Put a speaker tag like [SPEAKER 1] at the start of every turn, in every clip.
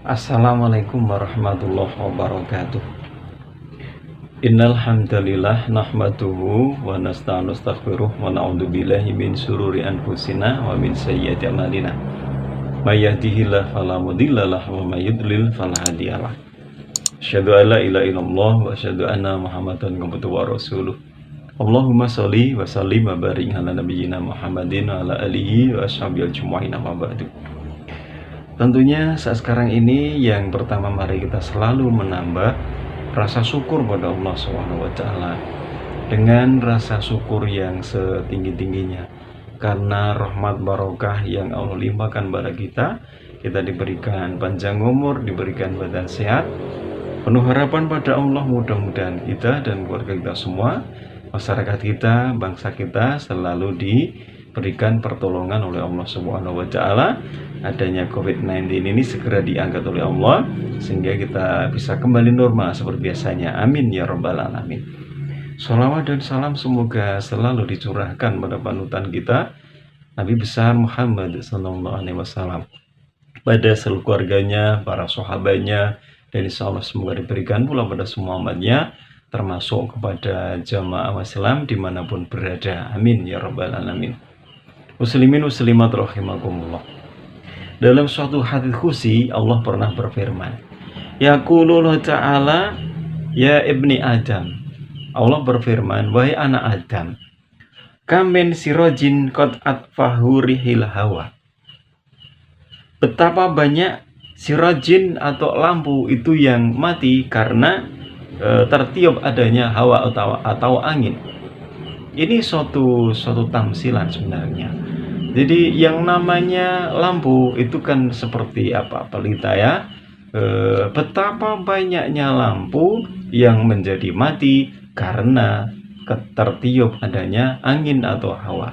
[SPEAKER 1] Assalamualaikum warahmatullahi wabarakatuh. Innal hamdalillah nahmaduhu wa nasta'inu nastaghfiruh wa na'udzu billahi min syururi anfusina wa min sayyiati a'malina. May yahdihillahu fala mudhillalah wa may yudlil fala hadiyalah. Asyhadu an la ilaha illallah wa asyhadu anna Muhammadan abduhu wa rasuluh. Allahumma sholli wa sallim wa barik ala nabiyyina Muhammadin wa ala alihi wa ashabihi ajmain amma ba'du. Tentunya saat sekarang ini yang pertama mari kita selalu menambah rasa syukur pada Allah SWT dengan rasa syukur yang setinggi-tingginya karena rahmat barokah yang Allah limpahkan pada kita diberikan panjang umur, diberikan badan sehat, penuh harapan pada Allah. Mudah-mudahan kita dan keluarga kita semua, masyarakat kita, bangsa kita selalu diberikan pertolongan oleh Allah SWT. Adanya COVID-19 ini segera diangkat oleh Allah sehingga kita bisa kembali normal seperti biasanya. Amin ya rabbal alamin. Sholawat dan salam semoga selalu dicurahkan pada panutan kita Nabi besar Muhammad SAW, pada seluruh keluarganya, para sahabatnya, dan insya Allah semoga diberikan pula pada semua umatnya, termasuk kepada jamaah Islam dimanapun berada. Amin ya rabbal alamin. Muslimin muslimat rahimakumullah. Dalam suatu hadits qudsi Allah pernah berfirman, yaqulullah ta'ala ya ibni Adam. Allah berfirman, wahai anak Adam, kamin sirojin qad atfahu rihil hawa. Betapa banyak sirojin atau lampu itu yang mati karena tertiup adanya hawa atau angin. Ini suatu tamsilan sebenarnya. Jadi yang namanya lampu itu kan seperti apa pelita ya. Betapa banyaknya lampu yang menjadi mati karena tertiup adanya angin atau hawa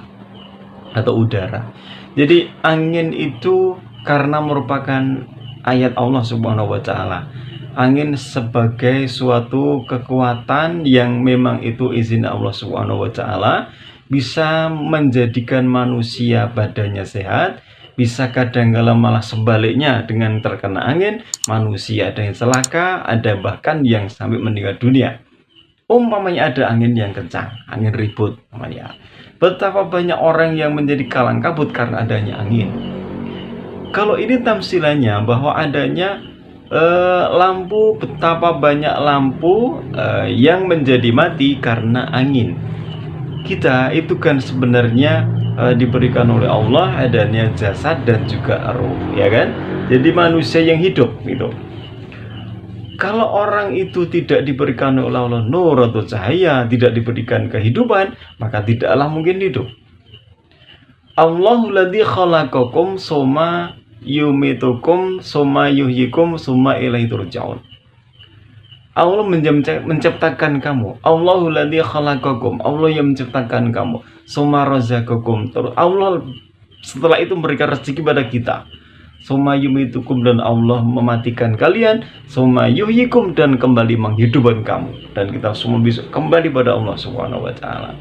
[SPEAKER 1] atau udara. Jadi angin itu karena merupakan ayat Allah Subhanahu wa taala. Angin sebagai suatu kekuatan yang memang itu izin Allah Subhanahu wa taala, bisa menjadikan manusia badannya sehat, bisa kadang-kala malah sebaliknya, dengan terkena angin manusia ada yang celaka, ada bahkan yang sampai meninggal dunia. Umpamanya ada angin yang kencang, angin ribut namanya. Betapa banyak orang yang menjadi kalang kabut karena adanya angin. Kalau ini tamsilannya bahwa adanya lampu, betapa banyak lampu yang menjadi mati karena angin. Kita itu kan sebenarnya diberikan oleh Allah adanya jasad dan juga ruh, ya kan? Jadi manusia yang hidup itu. Kalau orang itu tidak diberikan oleh Allah nur atau cahaya, tidak diberikan kehidupan, maka tidaklah mungkin hidup. Allahul ladzi khalaqakum tsumma yumitukum tsumma yuhyikum tsumma ilaihi turja'un. Allah menciptakan kamu. Allahul ladzi khalaqakum, Allah yang menciptakan kamu. Tsumma razaqakum, Allah setelah itu memberikan rezeki pada kita. Tsumma yumitukum, dan Allah mematikan kalian. Tsumma yuhyikum, dan kembali menghidupkan kamu. Dan kita semua bisa kembali pada Allah Subhanahu wa taala.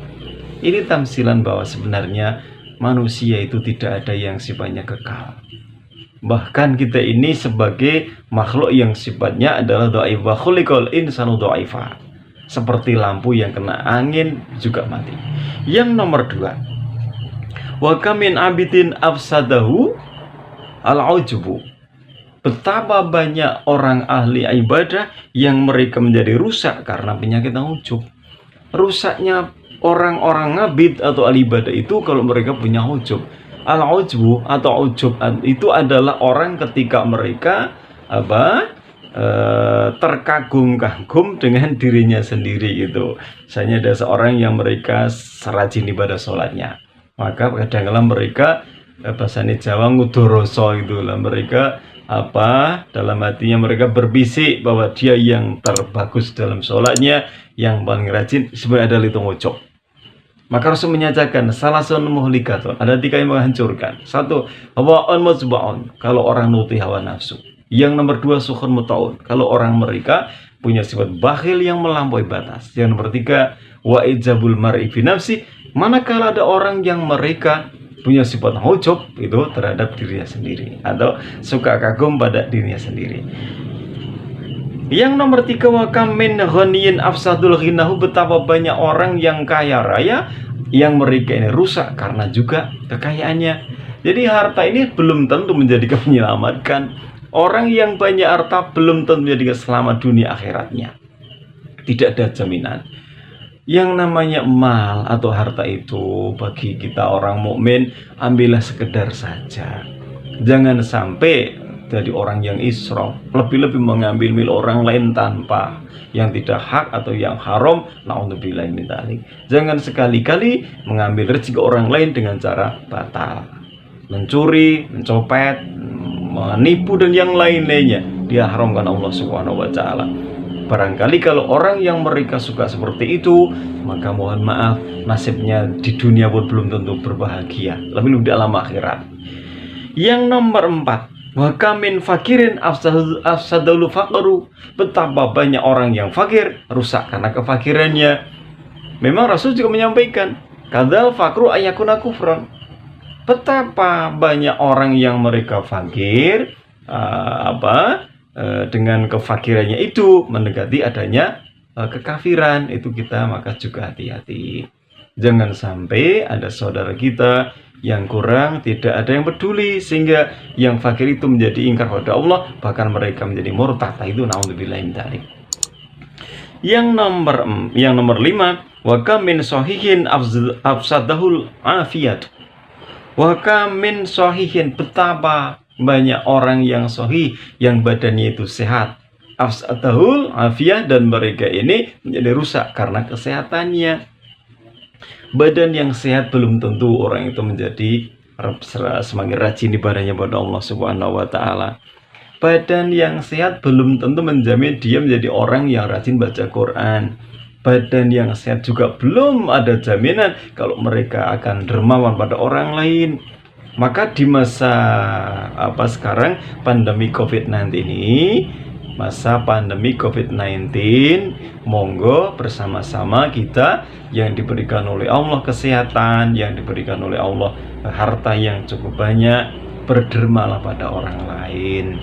[SPEAKER 1] Ini tamsilan bahwa sebenarnya manusia itu tidak ada yang sifatnya kekal. Bahkan kita ini sebagai makhluk yang sifatnya adalah dhaif, wa khuliqal insanu dhaifa. Seperti lampu yang kena angin juga mati. Yang nomor 2, wa kamin abidin afsadahu al-ujbu. Betapa banyak orang ahli ibadah yang mereka menjadi rusak karena penyakit ujub. Rusaknya orang-orang ngabid atau ahli ibadah itu kalau mereka punya ujub. Al-ujbu atau ujub itu adalah orang ketika mereka terkagum-kagum dengan dirinya sendiri gitu. Misalnya ada seorang yang mereka serajin ibadah sholatnya, maka kadang-kadang mereka bahasanya Jawa ngudoroso itu lah, mereka dalam hatinya mereka berbisik bahwa dia yang terbagus dalam sholatnya, yang paling rajin, sebenarnya adalah itu ujub. Maka Rasul menyatakan salah satu muhlikatun, ada 3 yang menghancurkan. 1, hawa'un muzba'un, kalau orang nuti hawa nafsu. Yang nomor 2, sukhun muta'un, kalau orang mereka punya sifat bakhil yang melampaui batas. Yang nomor 3, wa ijabul mar'i fi nafsi, manakala ada orang yang mereka punya sifat ujub itu terhadap dirinya sendiri atau suka kagum pada dirinya sendiri. Yang nomor 3, wa kam min ghaniyin afsadul ghinahu, betapa banyak orang yang kaya raya yang mereka ini rusak karena juga kekayaannya. Jadi harta ini belum tentu menjadikan menyelamatkan. Orang yang banyak harta belum tentu menjadikan selamat dunia akhiratnya. Tidak ada jaminan. Yang namanya mal atau harta itu bagi kita orang mukmin ambillah sekedar saja. Jangan sampai jadi orang yang israf, lebih-lebih mengambil milik orang lain tanpa yang tidak hak atau yang haram. Na'udzubillahi min dzalik. Jangan sekali-kali mengambil rezeki orang lain dengan cara batal, mencuri, mencopet, menipu dan yang lain-lainnya. Dia haramkan Allah Subhanahu wa taala. Barangkali kalau orang yang mereka suka seperti itu, maka mohon maaf, nasibnya di dunia pun belum tentu berbahagia, lebih-lebih di alam akhirat. Yang nomor 4, wa kamin fakirin afsadul faqru, betapa banyak orang yang fakir rusak karena kefakirannya. Memang Rasul juga menyampaikan, kadzal fakru ayakuna kufran. Betapa banyak orang yang mereka fakir, dengan kefakirannya itu mendekati adanya kekafiran. Itu kita maka juga hati-hati. Jangan sampai ada saudara kita yang kurang, tidak ada yang peduli, sehingga yang fakir itu menjadi ingkar pada Allah, bahkan mereka menjadi murtad. Itu naudzubillahi min dzalik. Yang nomor 5, wa kam min sahihin afsadahul afiyat. Wa kam min sahihin, betapa banyak orang yang sahih, yang badannya itu sehat, afsadahul afiyah, dan mereka ini menjadi rusak karena kesehatannya. Badan yang sehat belum tentu orang itu menjadi semakin rajin ibadahnya pada Allah Subhanahu wa taala. Badan yang sehat belum tentu menjamin dia menjadi orang yang rajin baca Quran. Badan yang sehat juga belum ada jaminan kalau mereka akan dermawan pada orang lain. Maka di masa sekarang pandemi COVID-19 ini, masa pandemi COVID-19, monggo bersama-sama kita yang diberikan oleh Allah kesehatan, yang diberikan oleh Allah harta yang cukup banyak, berdermalah pada orang lain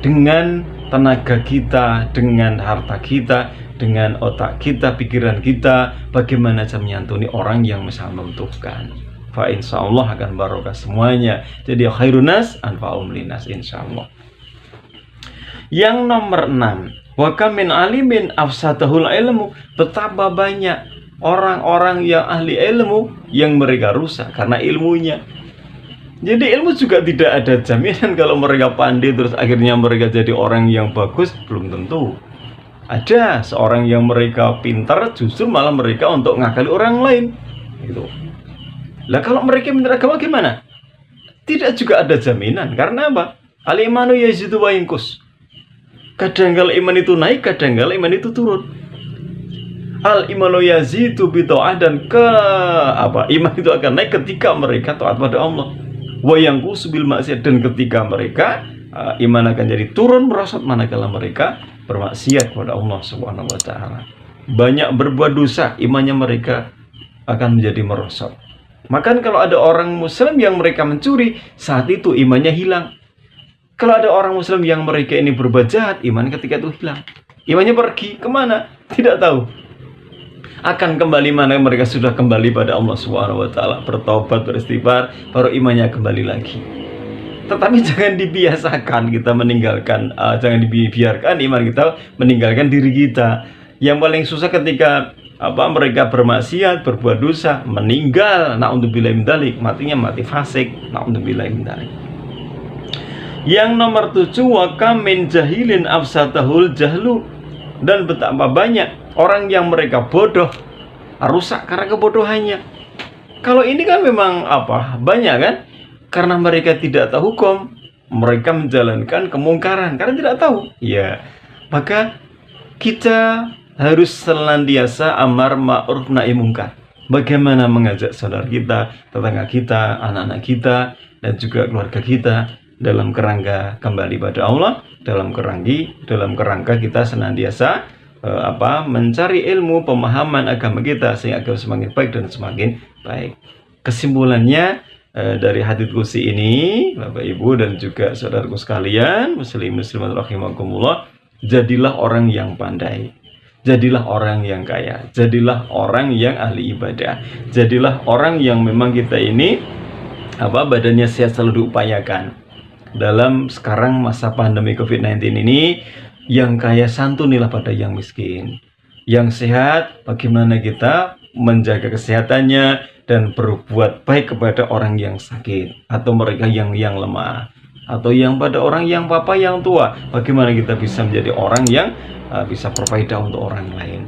[SPEAKER 1] dengan tenaga kita, dengan harta kita, dengan otak kita, pikiran kita, bagaimana cara menyantuni orang yang misalnya membutuhkan. Fa insyaallah akan barokah semuanya. Jadi khairun nas anfa'um linnas insyaallah. Yang nomor 6, wa kam min alimin afsadahul ilmu, betapa banyak orang-orang yang ahli ilmu yang mereka rusak karena ilmunya. Jadi ilmu juga tidak ada jaminan kalau mereka pandai terus akhirnya mereka jadi orang yang bagus, belum tentu. Ada seorang yang mereka pintar justru malah mereka untuk ngakali orang lain. Gitu. Lah kalau mereka pintar agama gimana? Tidak juga ada jaminan. Karena apa? Al-imanu yazidu wa yanqus. Kadang-kala iman itu naik, kadang-kala iman itu turun. Al-imanu yazidu bi ta'ah, dan iman itu akan naik ketika mereka taat pada Allah. Wa yanqus bil maksiat, dan ketika mereka iman akan jadi turun merosot manakala mereka bermaksiat kepada Allah Subhanahu wa taala. Banyak berbuat dosa, imannya mereka akan menjadi merosot. Maka kalau ada orang muslim yang mereka mencuri, saat itu imannya hilang. Kalau ada orang muslim yang mereka ini berbuat jahat, iman ketika itu hilang. Imannya pergi kemana? Tidak tahu. Akan kembali mana mereka sudah kembali pada Allah Subhanahu wa taala, bertobat, beristighfar, baru imannya kembali lagi. Tetapi jangan dibiasakan kita meninggalkan, jangan dibiarkan iman kita meninggalkan diri kita. Yang paling susah ketika mereka bermaksiat, berbuat dosa, meninggal, na'udzubillahi min dzalik, matinya mati fasik, na'udzubillahi min dzalik. Yang nomor 7, wa kam min jahilin afsadahul jahlu, dan betapa banyak orang yang mereka bodoh, rusak karena kebodohannya. Kalau ini kan memang banyak kan? Karena mereka tidak tahu hukum, mereka menjalankan kemungkaran karena tidak tahu. Ya, maka kita harus senantiasa amar ma'ruf nahi munkar. Bagaimana mengajak saudara kita, tetangga kita, anak-anak kita, dan juga keluarga kita dalam kerangka kembali pada Allah, dalam kerangka kita senantiasa mencari ilmu, pemahaman agama kita sehingga agama semakin baik dan semakin baik. Kesimpulannya, dari hadits qudsi ini, Bapak Ibu dan juga saudaraku sekalian, muslimat rahimakumullah, jadilah orang yang pandai, jadilah orang yang kaya, jadilah orang yang ahli ibadah, jadilah orang yang memang kita ini badannya sehat selalu diupayakan. Dalam sekarang masa pandemi COVID-19 ini, yang kaya santunilah pada yang miskin. Yang sehat, bagaimana kita menjaga kesehatannya dan berbuat baik kepada orang yang sakit atau mereka yang lemah atau yang pada orang yang papa yang tua. Bagaimana kita bisa menjadi orang yang bisa berfaedah untuk orang lain.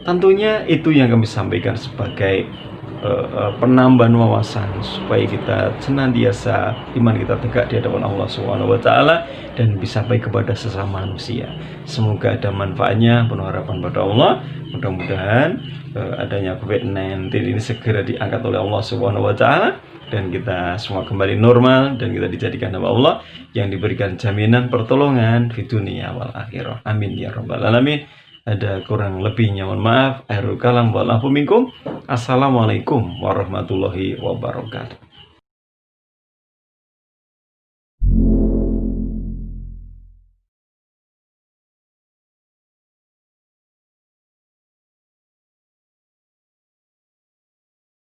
[SPEAKER 1] Tentunya itu yang kami sampaikan sebagai penambahan wawasan supaya kita senantiasa iman kita tegak di hadapan Allah Subhanahu wa taala dan bisa baik kepada sesama manusia. Semoga ada manfaatnya, penuh harapan pada Allah. Mudah-mudahan adanya COVID-19 ini segera diangkat oleh Allah Subhanahu wa taala dan kita semua kembali normal dan kita dijadikan hamba Allah yang diberikan jaminan pertolongan di dunia wal akhirah. Amin ya rabbal alamin. Ada kurang lebihnya mohon maaf. Akhirul kalam wal afu minkum. Assalamualaikum warahmatullahi wabarakatuh.